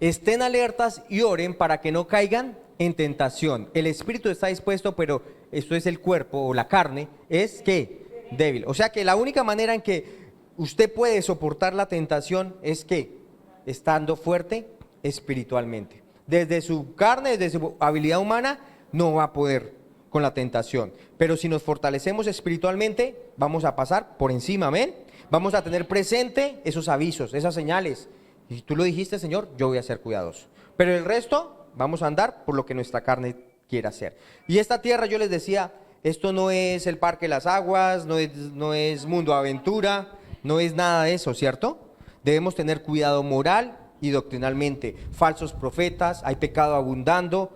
Estén alertas y oren para que no caigan en tentación. El espíritu está dispuesto, pero esto es el cuerpo o la carne, es ¿qué? Débil. O sea que la única manera en que usted puede soportar la tentación es ¿qué? Estando fuerte espiritualmente. Desde su carne, desde su habilidad humana, no va a poder con la tentación. Pero si nos fortalecemos espiritualmente, vamos a pasar por encima, amén. Vamos a tener presente esos avisos, esas señales. Y si tú lo dijiste, Señor, yo voy a ser cuidadoso. Pero el resto, vamos a andar por lo que nuestra carne quiere hacer. Y esta tierra, yo les decía, esto no es el Parque de las Aguas, no es Mundo Aventura, no es nada de eso, ¿cierto? Debemos tener cuidado moral y doctrinalmente. Falsos profetas, hay pecado abundando.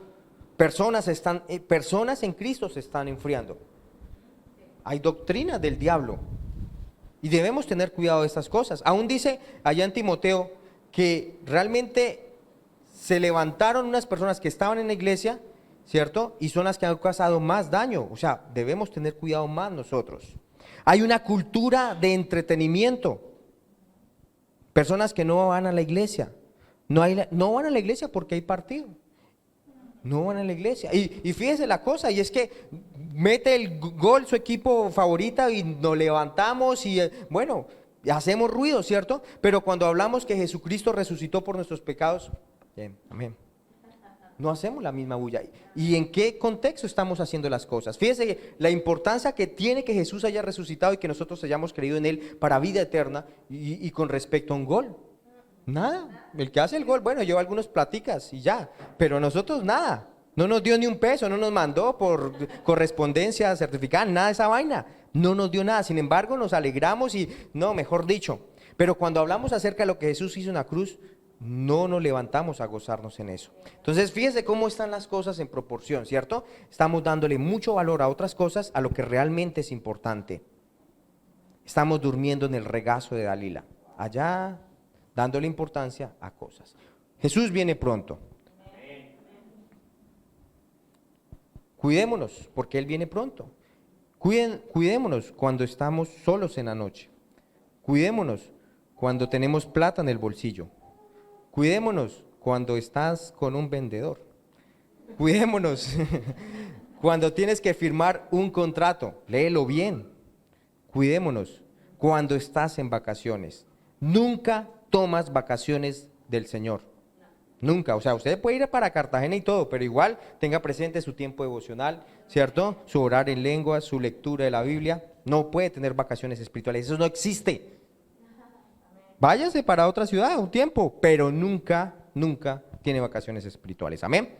Personas en Cristo se están enfriando. Hay doctrina del diablo y debemos tener cuidado de estas cosas. Aún dice allá en Timoteo que realmente se levantaron unas personas que estaban en la iglesia, ¿cierto? Y son las que han causado más daño. O sea, debemos tener cuidado más nosotros. Hay una cultura de entretenimiento. Personas que no van a la iglesia. No van a la iglesia porque hay partido. No van a la iglesia. Y fíjese la cosa, y es que mete el gol su equipo favorita y nos levantamos y bueno, hacemos ruido, ¿cierto? Pero cuando hablamos que Jesucristo resucitó por nuestros pecados, bien, amén. No hacemos la misma bulla. ¿Y en qué contexto estamos haciendo las cosas? Fíjese la importancia que tiene que Jesús haya resucitado y que nosotros hayamos creído en Él para vida eterna y con respecto a un gol. Nada, el que hace el gol, bueno, lleva algunos platicas y ya, pero nosotros nada, no nos dio ni un peso, no nos mandó por correspondencia certificada, nada de esa vaina, no nos dio nada, sin embargo nos alegramos y, no, mejor dicho, pero cuando hablamos acerca de lo que Jesús hizo en la cruz, no nos levantamos a gozarnos en eso. Entonces fíjese cómo están las cosas en proporción, ¿cierto? Estamos dándole mucho valor a otras cosas, a lo que realmente es importante. Estamos durmiendo en el regazo de Dalila, allá dándole importancia a cosas. Jesús viene pronto. Cuidémonos, porque Él viene pronto. Cuidémonos cuando estamos solos en la noche. Cuidémonos cuando tenemos plata en el bolsillo. Cuidémonos cuando estás con un vendedor. Cuidémonos cuando tienes que firmar un contrato, léelo bien. Cuidémonos cuando estás en vacaciones. Nunca tomas vacaciones del Señor. Nunca. O sea, usted puede ir para Cartagena y todo, pero igual tenga presente su tiempo devocional, ¿cierto? Su orar en lengua, su lectura de la Biblia. No puede tener vacaciones espirituales. Eso no existe. Váyase para otra ciudad un tiempo, pero nunca, nunca tiene vacaciones espirituales. Amén.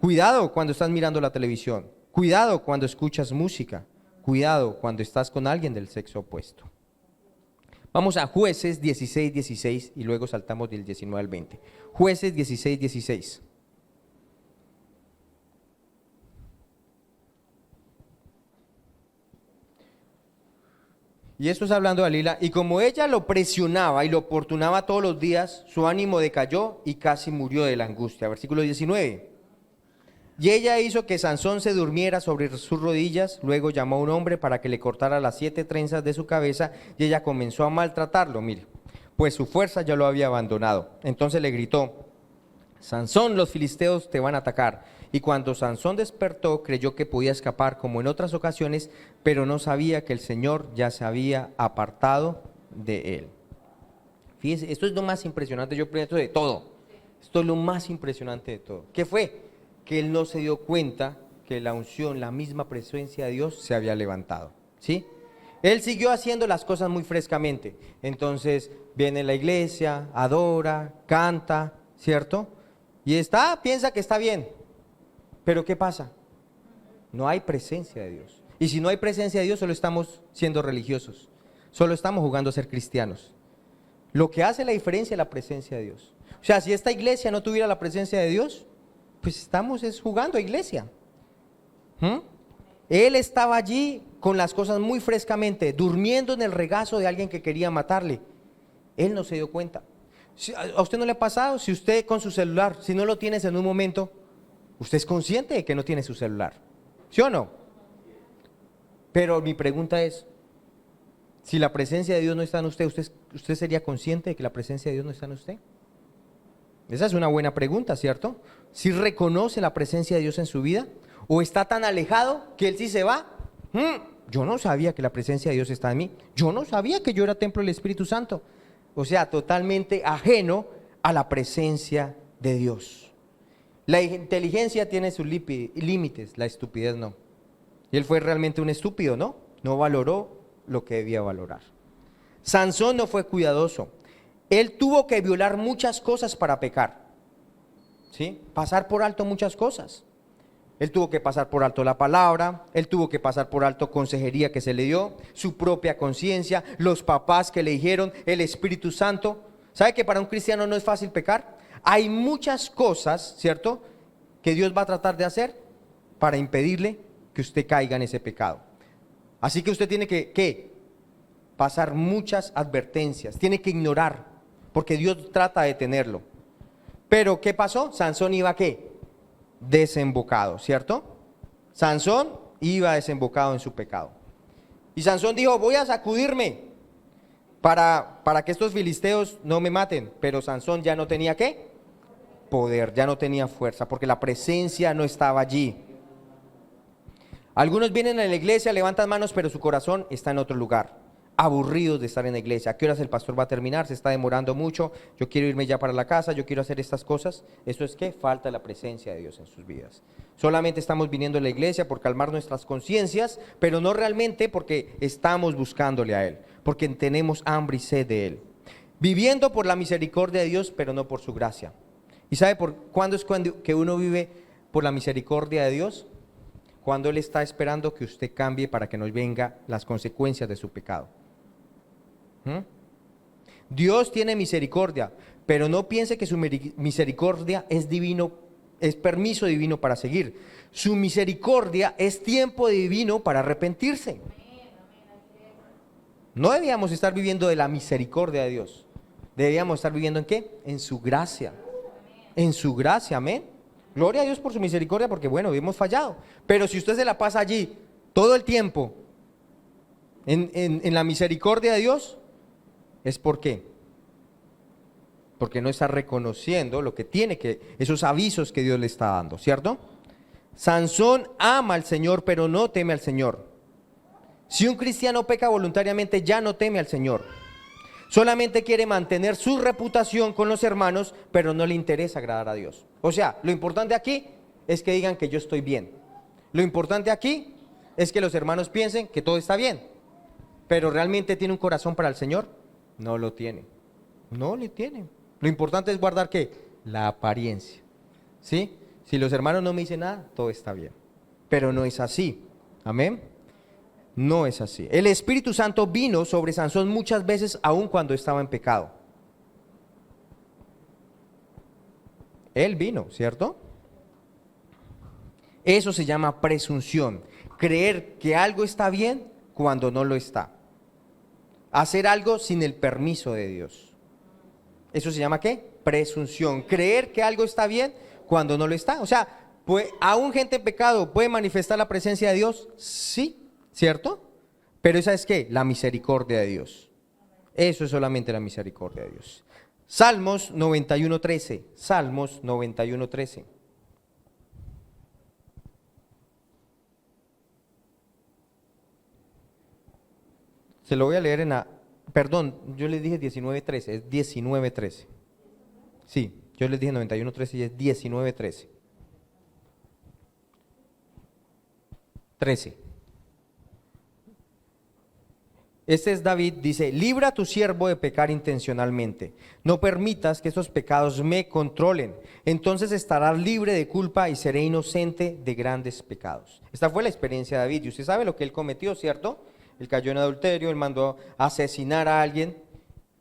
Cuidado cuando estás mirando la televisión. Cuidado cuando escuchas música. Cuidado cuando estás con alguien del sexo opuesto. Vamos a Jueces 16, 16 y luego saltamos del 19 al 20. Jueces 16, 16. Y esto es hablando de Dalila. Y como ella lo presionaba y lo oportunaba todos los días, su ánimo decayó y casi murió de la angustia. Versículo 19. Y ella hizo que Sansón se durmiera sobre sus rodillas, luego llamó a un hombre para que le cortara las 7 trenzas de su cabeza y ella comenzó a maltratarlo, mire, pues su fuerza ya lo había abandonado. Entonces le gritó: Sansón, los filisteos te van a atacar. Y cuando Sansón despertó, creyó que podía escapar como en otras ocasiones, pero no sabía que el Señor ya se había apartado de él. Fíjese, esto es lo más impresionante, yo pienso de todo. Esto es lo más impresionante de todo. ¿Qué fue? Que él no se dio cuenta que la unción, la misma presencia de Dios se había levantado, ¿sí? Él siguió haciendo las cosas muy frescamente. Entonces viene a la iglesia, adora, canta, ¿cierto? Y piensa que está bien. Pero ¿qué pasa? No hay presencia de Dios. Y si no hay presencia de Dios, solo estamos siendo religiosos. Solo estamos jugando a ser cristianos. Lo que hace la diferencia es la presencia de Dios. O sea, si esta iglesia no tuviera la presencia de Dios, pues estamos jugando a iglesia. Él estaba allí con las cosas muy frescamente, durmiendo en el regazo de alguien que quería matarle. Él no se dio cuenta. ¿A usted no le ha pasado? Si usted con su celular, si no lo tienes en un momento, usted es consciente de que no tiene su celular, ¿sí o no? Pero mi pregunta es, si la presencia de Dios no está en usted, ¿usted sería consciente de que la presencia de Dios no está en usted? Esa es una buena pregunta, ¿cierto? ¿Si reconoce la presencia de Dios en su vida? ¿O está tan alejado que Él sí se va? Yo no sabía que la presencia de Dios está en mí. Yo no sabía que yo era templo del Espíritu Santo. O sea, totalmente ajeno a la presencia de Dios. La inteligencia tiene sus límites, la estupidez no. Y él fue realmente un estúpido, ¿no? No valoró lo que debía valorar. Sansón no fue cuidadoso. Él tuvo que violar muchas cosas para pecar, ¿sí? Pasar por alto muchas cosas. Él tuvo que pasar por alto la palabra, él tuvo que pasar por alto consejería que se le dio, su propia conciencia, los papás que le dijeron, el Espíritu Santo. ¿Sabe que para un cristiano no es fácil pecar? Hay muchas cosas, ¿cierto?, que Dios va a tratar de hacer para impedirle que usted caiga en ese pecado. Así que usted tiene que pasar muchas advertencias, tiene que ignorar, porque Dios trata de detenerlo. Pero ¿qué pasó? Sansón iba ¿qué? Desembocado, ¿cierto? Sansón iba desembocado en su pecado. Y Sansón dijo: voy a sacudirme para que estos filisteos no me maten. Pero Sansón ya no tenía ¿qué? Poder, ya no tenía fuerza, porque la presencia no estaba allí. Algunos vienen a la iglesia, levantan manos, pero su corazón está en otro lugar, aburridos de estar en la iglesia. ¿A qué horas el pastor va a terminar? Se está demorando mucho, yo quiero irme ya para la casa, yo quiero hacer estas cosas. Esto es que falta la presencia de Dios en sus vidas. Solamente estamos viniendo a la iglesia por calmar nuestras conciencias, pero no realmente porque estamos buscándole a Él, porque tenemos hambre y sed de Él. Viviendo por la misericordia de Dios, pero no por su gracia. ¿Y sabe cuándo es que uno vive por la misericordia de Dios? Cuando Él está esperando que usted cambie para que no vengan las consecuencias de su pecado. Dios tiene misericordia, pero no piense que su misericordia es divino, es permiso divino para seguir. Su misericordia es tiempo divino para arrepentirse. No debíamos estar viviendo de la misericordia de Dios. Debíamos estar viviendo ¿en qué? En su gracia. En su gracia, amén. Gloria a Dios por su misericordia, porque bueno, hemos fallado. Pero si usted se la pasa allí todo el tiempo en la misericordia de Dios, ¿es por qué? porque no está reconociendo lo que tiene que, esos avisos que Dios le está dando, ¿cierto? Sansón ama al Señor, pero no teme al Señor. Si un cristiano peca voluntariamente, ya no teme al Señor. Solamente quiere mantener su reputación con los hermanos, pero no le interesa agradar a Dios. O sea, lo importante aquí es que digan que yo estoy bien. Lo importante aquí es que los hermanos piensen que todo está bien. Pero ¿realmente tiene un corazón para el Señor? No lo tiene. No lo tiene. Lo importante es guardar ¿qué? La apariencia. ¿Sí? Si los hermanos no me dicen nada, todo está bien. Pero no es así. Amén. No es así. El Espíritu Santo vino sobre Sansón muchas veces, aun cuando estaba en pecado. Él vino, ¿cierto? Eso se llama presunción. Creer que algo está bien cuando no lo está. Hacer algo sin el permiso de Dios. ¿Eso se llama qué? Presunción. Creer que algo está bien cuando no lo está. O sea, ¿aún gente en pecado puede manifestar la presencia de Dios? Sí. ¿Cierto? Pero esa es ¿qué? La misericordia de Dios. Eso es solamente la misericordia de Dios. Salmos 91:13. Salmos 91:13. Se lo voy a leer perdón, yo les dije 19:13, es 19:13. Sí, yo les dije 91:13 y es 19:13. 13. Este es David, dice, libra a tu siervo de pecar intencionalmente. No permitas que esos pecados me controlen. Entonces estarás libre de culpa y seré inocente de grandes pecados. Esta fue la experiencia de David. Y usted sabe lo que él cometió, ¿cierto? Él cayó en adulterio, él mandó asesinar a alguien,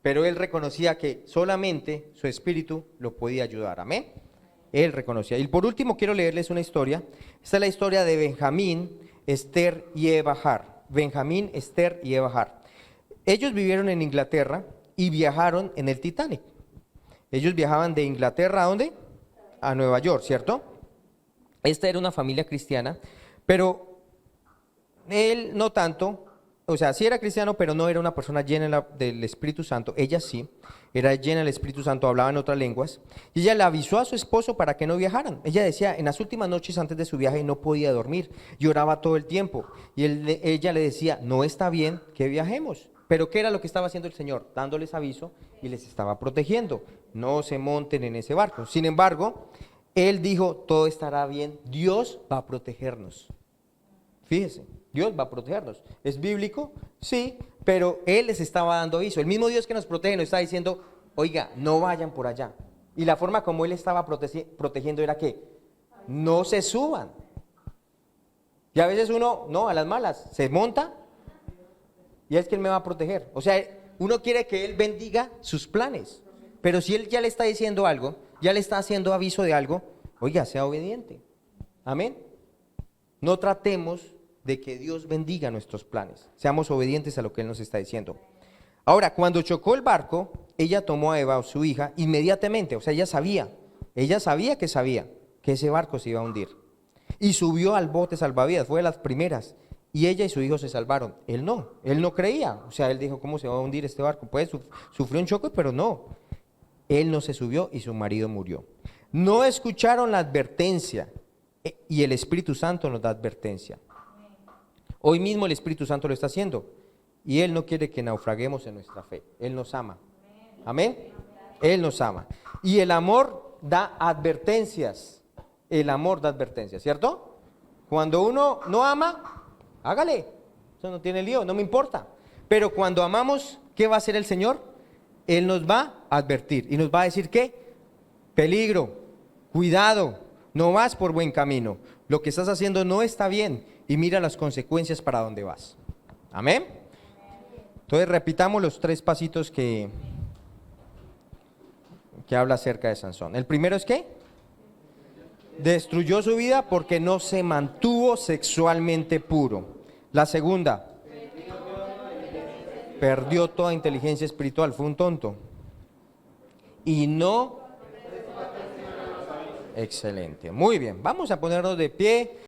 pero él reconocía que solamente su espíritu lo podía ayudar. Amén. Él reconocía. Y por último quiero leerles una historia. Esta es la historia de Benjamín, Esther y Ebahar. Benjamín, Esther y Ebahar. Ellos vivieron en Inglaterra y viajaron en el Titanic. Ellos viajaban de Inglaterra ¿a dónde? A Nueva York, ¿cierto? Esta era una familia cristiana, pero él no tanto, o sea, sí era cristiano, pero no era una persona llena del Espíritu Santo. Ella sí, era llena del Espíritu Santo, hablaba en otras lenguas. Y ella le avisó a su esposo para que no viajaran. Ella decía, en las últimas noches antes de su viaje no podía dormir, lloraba todo el tiempo. Y ella le decía, no está bien que viajemos. Pero ¿qué era lo que estaba haciendo el Señor? Dándoles aviso y les estaba protegiendo. No se monten en ese barco. Sin embargo, él dijo, todo estará bien, Dios va a protegernos. Fíjese, Dios va a protegernos. ¿Es bíblico? Sí, pero Él les estaba dando aviso. El mismo Dios que nos protege nos está diciendo, oiga, no vayan por allá. Y la forma como Él estaba protegiendo era que no se suban. Y a veces uno, no, a las malas, se monta y es que Él me va a proteger. O sea, uno quiere que Él bendiga sus planes. Pero si Él ya le está diciendo algo, ya le está haciendo aviso de algo, oiga, sea obediente. Amén. No tratemos de que Dios bendiga nuestros planes. Seamos obedientes a lo que Él nos está diciendo. Ahora, cuando chocó el barco, ella tomó a Eva, su hija, inmediatamente. O sea, ella sabía que ese barco se iba a hundir. Y subió al bote salvavidas, fue de las primeras. Y ella y su hijo se salvaron. Él no creía. O sea, él dijo, ¿cómo se va a hundir este barco? Pues sufrió un choque, pero no. Él no se subió y su marido murió. No escucharon la advertencia. Y el Espíritu Santo nos da advertencia. Hoy mismo el Espíritu Santo lo está haciendo. Y Él no quiere que naufraguemos en nuestra fe. Él nos ama. Amén. Él nos ama. Y el amor da advertencias. El amor da advertencias, ¿cierto? Cuando uno no ama, hágale. Eso no tiene lío, no me importa. Pero cuando amamos, ¿qué va a hacer el Señor? Él nos va a advertir. Y nos va a decir ¿qué? Peligro, cuidado, no vas por buen camino. Lo que estás haciendo no está bien. Y mira las consecuencias para dónde vas. Amén. Entonces repitamos los 3 pasitos que habla acerca de Sansón. El primero es ¿qué? Destruyó su vida porque no se mantuvo sexualmente puro. La segunda, perdió toda inteligencia espiritual, fue un tonto. Y no, excelente, muy bien, vamos a ponernos de pie.